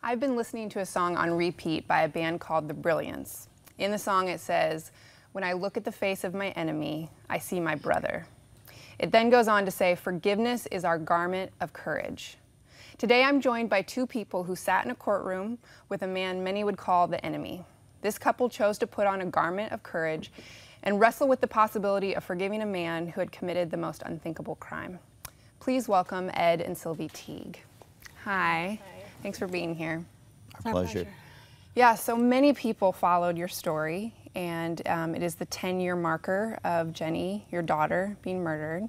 I've been listening to a song on repeat by a band called The Brilliance. In the song it says, "When I look at the face of my enemy, I see my brother." It then goes on to say, "Forgiveness is our garment of courage." Today I'm joined by two people who sat in a courtroom with a man many would call the enemy. This couple chose to put on a garment of courage and wrestle with the possibility of forgiving a man who had committed the most unthinkable crime. Please welcome Ed and Sylvie Teague. Hi. Hi. Thanks for being here. Our pleasure. Yeah, so many people followed your story, and it is the 10-year marker of Jenny, your daughter, being murdered.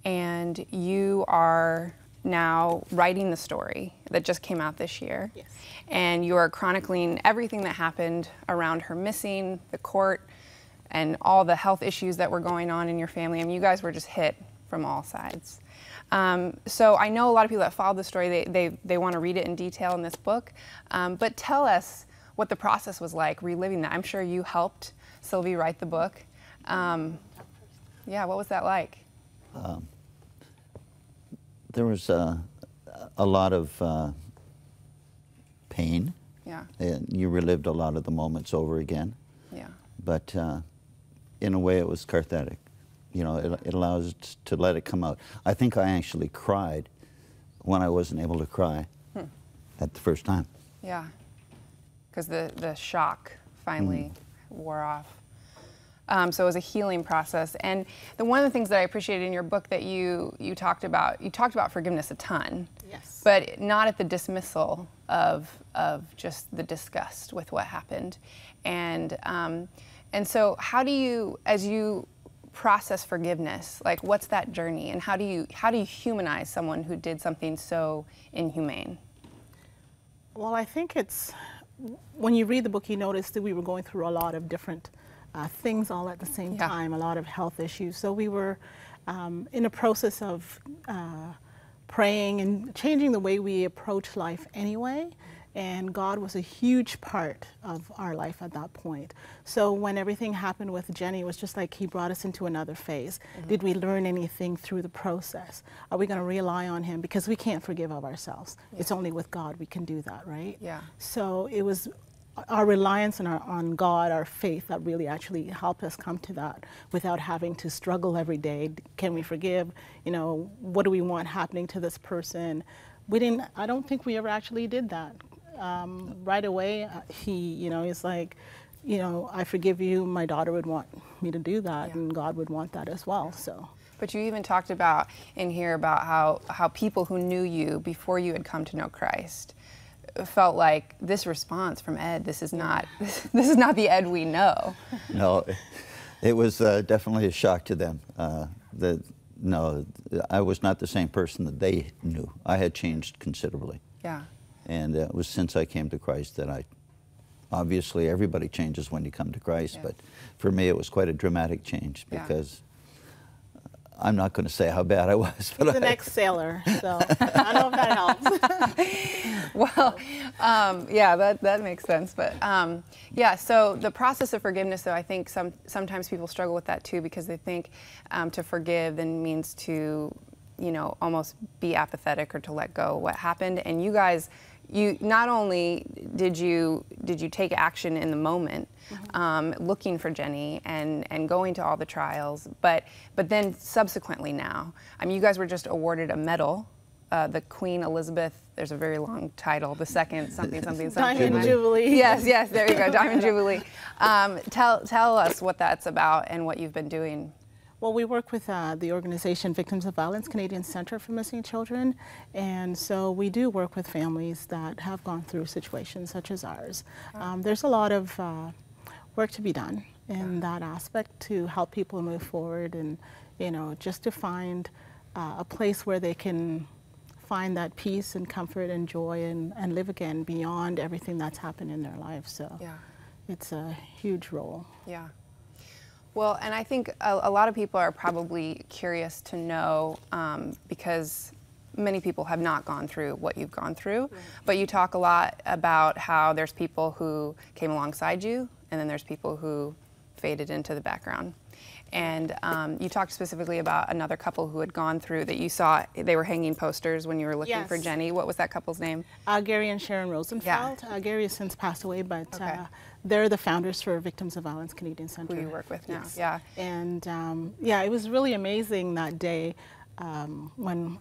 And you are now writing the story that just came out this year. Yes. And you are chronicling everything that happened around her missing, the court, and all the health issues that were going on in your family. I mean, you guys were just hit from all sides. So I know a lot of people that followed the story, they want to read it in detail in this book. But tell us what the process was like reliving that. I'm sure you helped Sylvie write the book. Yeah, what was that like? There was a lot of pain. Yeah. And you relived a lot of the moments over again. Yeah. But in a way it was cathartic. You know, it allows us to let it come out. I think I actually cried when I wasn't able to cry at the first time. Yeah, because the shock finally wore off. So it was a healing process. And one of the things that I appreciated in your book that you talked about forgiveness a ton. Yes. But not at the dismissal of just the disgust with what happened. And so how do you, as you process forgiveness, like what's that journey, and how do you humanize someone who did something so inhumane? Well, I think it's, when you read the book, you notice that we were going through a lot of different things all at the same time, a lot of health issues. So we were in a process of praying and changing the way we approach life anyway. And God was a huge part of our life at that point. So when everything happened with Jenny, it was just like he brought us into another phase. Did we learn anything through the process? Are we going to rely on him? Because we can't forgive of ourselves. It's only with God we can do that, right? Yeah. So it was our reliance on God, our faith, that really actually helped us come to that without having to struggle every day. Can we forgive? You know, what do we want happening to this person? I don't think we ever actually did that. Right away, he's like, I forgive you. My daughter would want me to do that, and God would want that as well. So. But you even talked about in here about how people who knew you before you had come to know Christ felt like this response from Ed. This is not the Ed we know. No, it was definitely a shock to them. No, I was not the same person that they knew. I had changed considerably. Yeah. And it was since I came to Christ that obviously everybody changes when you come to Christ, but for me it was quite a dramatic change because I'm not going to say how bad I was. But he's an ex-sailor, so I don't know if that helps. Well, yeah, that makes sense. But yeah, so the process of forgiveness, though, I think sometimes people struggle with that too, because they think to forgive then means to, almost be apathetic or to let go of what happened. And you guys, not only did you take action in the moment, looking for Jenny and going to all the trials, but then subsequently now, I mean, you guys were just awarded a medal, the Queen Elizabeth. There's a very long title, the second something. Diamond Jubilee. Yes, there you go, Diamond Jubilee. Tell us what that's about and what you've been doing. Well, we work with the organization Victims of Violence Canadian Centre for Missing Children, and so we do work with families that have gone through situations such as ours. There's a lot of work to be done in that aspect to help people move forward and, just to find a place where they can find that peace and comfort and joy and live again beyond everything that's happened in their lives. So it's a huge role. Yeah. Well, and I think a lot of people are probably curious to know, because many people have not gone through what you've gone through, but you talk a lot about how there's people who came alongside you, and then there's people who faded into the background. And you talked specifically about another couple who had gone through that you saw, they were hanging posters when you were looking for Jenny. What was that couple's name? Gary and Sharon Rosenfeld. Yeah. Gary has since passed away, but they're the founders for Victims of Violence Canadian Center. Who you work with now. Yes. Yeah. And yeah, it was really amazing that day when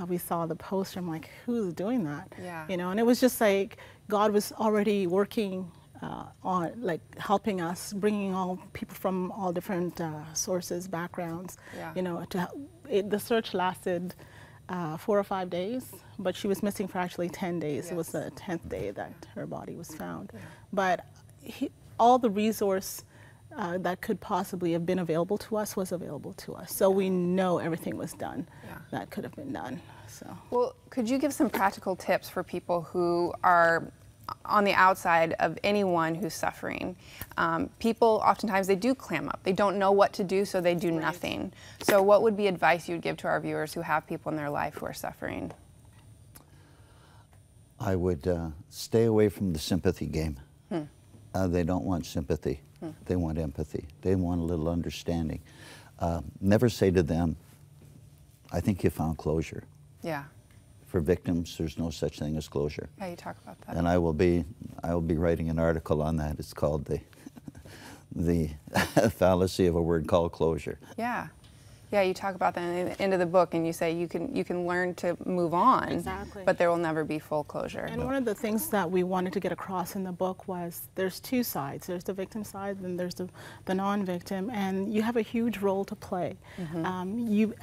we saw the poster. I'm like, who's doing that? Yeah. You know, and it was just like God was already working on, like, helping us, bringing all people from all different sources, backgrounds. Yeah. You know, the search lasted 4 or 5 days, but she was missing for actually 10 days. Yes. It was the 10th day that her body was found. Yeah. But all the resource that could possibly have been available to us was available to us. So we know everything was done that could have been done. So. Well, could you give some practical tips for people who are on the outside of anyone who's suffering? People oftentimes, they do clam up. They don't know what to do, so they do nothing. So what would be advice you'd give to our viewers who have people in their life who are suffering? I would stay away from the sympathy game. They don't want sympathy. They want empathy. They want a little understanding. Never say to them, I think you found closure. Yeah. For victims, there's no such thing as closure. Yeah, you talk about that. And I will be writing an article on that. It's called the fallacy of a word called closure. Yeah. Yeah, you talk about that in the end of the book, and you say you can learn to move on, exactly, but there will never be full closure. And one of the things that we wanted to get across in the book was there's two sides. There's the victim side, and there's the non-victim, and you have a huge role to play.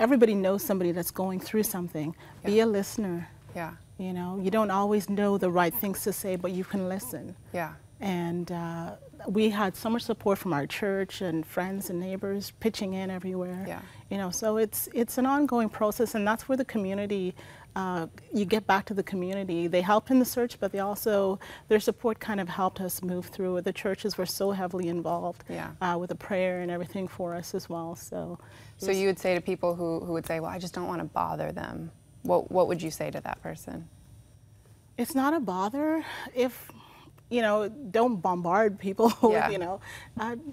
Everybody knows somebody that's going through something. Yeah. Be a listener. Yeah. You know, you don't always know the right things to say, but you can listen. Yeah. And we had so much support from our church and friends and neighbors pitching in everywhere. Yeah. You know, so it's an ongoing process, and that's where the community, you get back to the community. They help in the search, but their support kind of helped us move through it. The churches were so heavily involved with the prayer and everything for us as well. So you would say to people who would say, well, I just don't want to bother them. What would you say to that person? It's not a bother if, you know, don't bombard people. You know,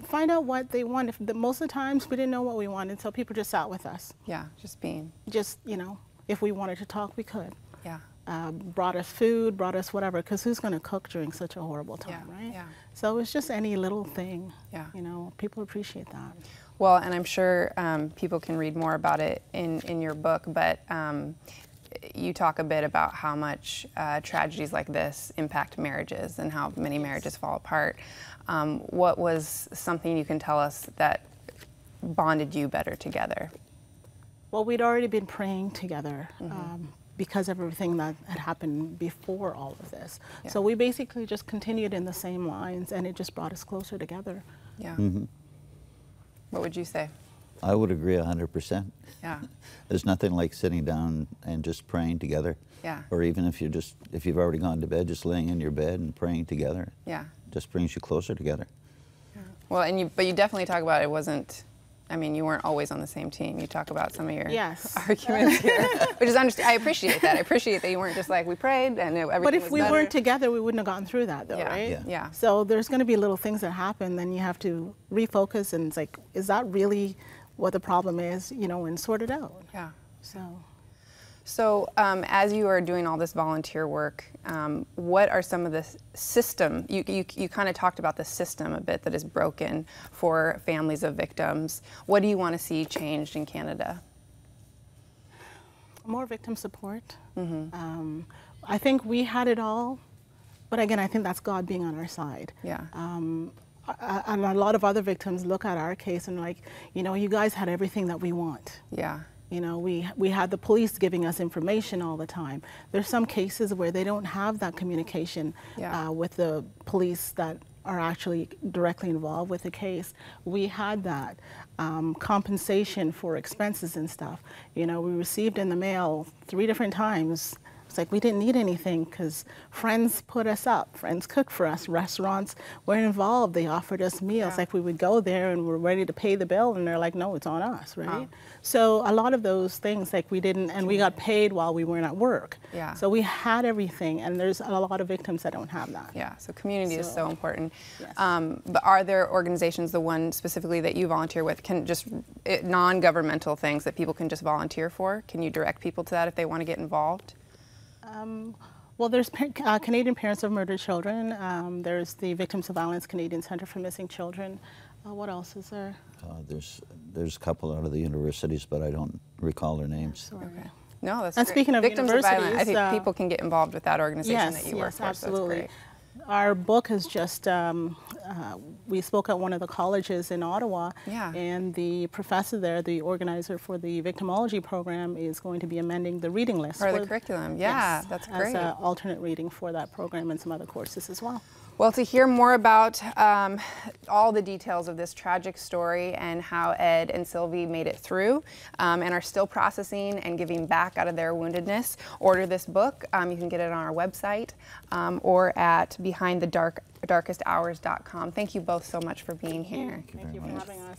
find out what they want. Most of the times we didn't know what we wanted, so people just sat with us. Yeah, just being. Just, you know, if we wanted to talk, we could. Yeah. Brought us food, brought us whatever, because who's going to cook during such a horrible time, right? Yeah. So it's just any little thing. Yeah. You know, people appreciate that. Well, and I'm sure people can read more about it in your book, but you talk a bit about how much tragedies like this impact marriages and how many marriages fall apart. What was something you can tell us that bonded you better together? Well, we'd already been praying together because of everything that had happened before all of this. Yeah. So we basically just continued in the same lines, and it just brought us closer together. Yeah. What would you say? I would agree 100%. Yeah. There's nothing like sitting down and just praying together. Yeah. Or even if you've already gone to bed, just laying in your bed and praying together. Yeah. Just brings you closer together. Yeah. Well, but you definitely talk about it wasn't, I mean, you weren't always on the same team. You talk about some of your arguments here, which is I appreciate that. I appreciate that you weren't just like, we prayed and everything was better. But if we weren't together, we wouldn't have gotten through that, though, right? Yeah. So there's going to be little things that happen, then you have to refocus, and it's like, is that really what the problem is, you know, and sort it out. Yeah. So as you are doing all this volunteer work, what are some of the system, you kind of talked about the system a bit that is broken for families of victims. What do you want to see changed in Canada? More victim support. I think we had it all, but again, I think that's God being on our side. Yeah. And a lot of other victims look at our case and like, you know, you guys had everything that we want. Yeah. You know, we had the police giving us information all the time. There's some cases where they don't have that communication with the police that are actually directly involved with the case. We had that. Compensation for expenses and stuff. You know, we received in the mail 3 different times It's like we didn't need anything because friends put us up. Friends cooked for us. Restaurants were involved. They offered us meals. Like we would go there and we're ready to pay the bill, and they're like, no, it's on us, right? So a lot of those things, like we didn't, and we got paid while we weren't at work. So we had everything, and there's a lot of victims that don't have that. Yeah, so community is so important. Yes. But are there organizations, the one specifically that you volunteer with, can just non-governmental things that people can just volunteer for? Can you direct people to that if they want to get involved? Well, there's Canadian Parents of Murdered Children. There's the Victims of Violence Canadian Center for Missing Children. What else is there? There's a couple out of the universities, but I don't recall their names. Okay. No, that's And great. speaking of Victims of Violence, I think universities, people can get involved with that organization that you work yes, for. absolutely. So that's great. Our book is just, we spoke at one of the colleges in Ottawa, and the professor there, the organizer for the victimology program, is going to be amending the reading list. For the curriculum, yes, that's great. As an alternate reading for that program and some other courses as well. Well, to hear more about all the details of this tragic story and how Ed and Sylvie made it through and are still processing and giving back out of their woundedness, order this book. You can get it on our website or at behindthedarkesthours.com. Thank you both so much for being here. Thank you for having us.